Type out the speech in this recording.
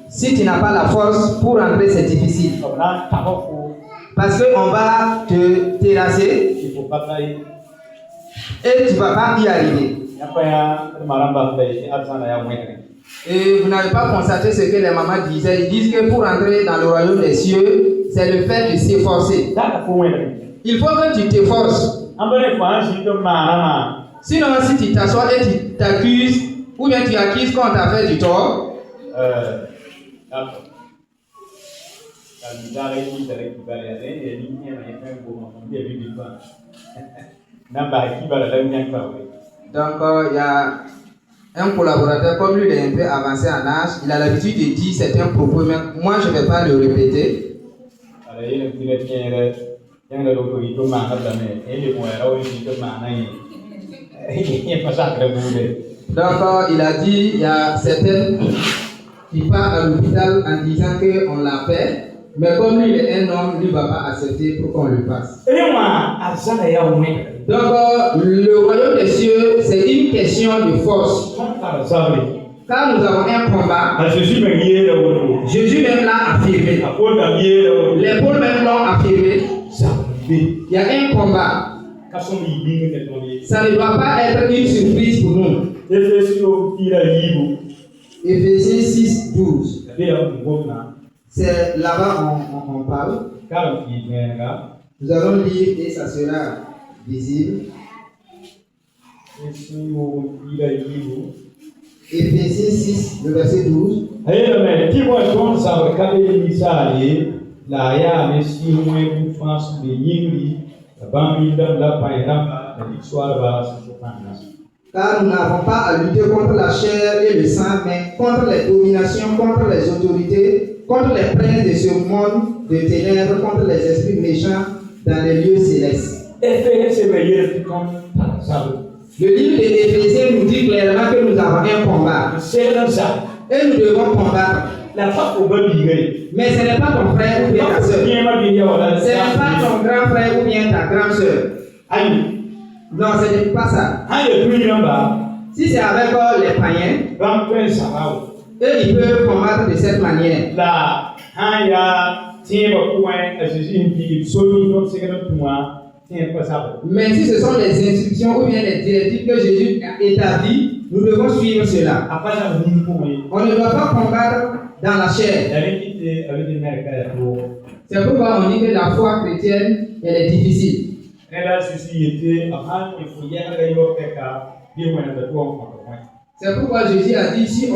Si tu n'as pas la force pour rentrer, c'est difficile. Parce qu'on va te terrasser et tu ne vas pas y arriver. Et vous n'avez pas constaté ce que les mamans disaient. Ils disent que pour entrer dans le royaume des cieux, c'est le fait de s'efforcer. Il faut que tu t'efforces. Sinon, si tu t'assois et tu t'accuses, ou bien tu accuses qu'on t'a fait du tort, donc il y a un collaborateur, comme lui il est un peu avancé en âge, il a l'habitude de dire certains propos, mais moi je ne vais pas le répéter. Donc il a dit, il y a certaines qui partent à l'hôpital en disant qu'on l'a fait, mais comme lui il est un homme, lui ne va pas accepter pour qu'on le fasse. Donc le royaume des cieux, c'est une question de force. Car nous avons un combat. Jésus même l'a affirmé. Les pôles même l'ont affirmé. Il y a un combat. Ça ne doit pas être une surprise pour nous. Éphésiens 6, 12. C'est là-bas on parle. Nous allons lire et ça sera visible. Éphésiens 6, le verset 12. Car nous n'avons pas à lutter contre la chair et le sang, mais contre les dominations, contre les autorités, contre les princes de ce monde de ténèbres, contre les esprits méchants dans les lieux célestes. Le livre d'Éphésiens nous dit clairement que nous avons un combat. Et nous devons combattre. Mais ce n'est pas ton frère ou bien ta soeur. Ce n'est pas ton grand frère ou bien ta grande soeur. Non, ce n'est pas ça. Si c'est avec les païens, eux ils peuvent combattre de cette manière. Mais si ce sont les instructions ou bien les directives que Jésus a établies, nous devons suivre cela. On ne doit pas combattre dans la chair. C'est pourquoi on dit que la foi chrétienne, elle est difficile. C'est pourquoi Jésus a dit, si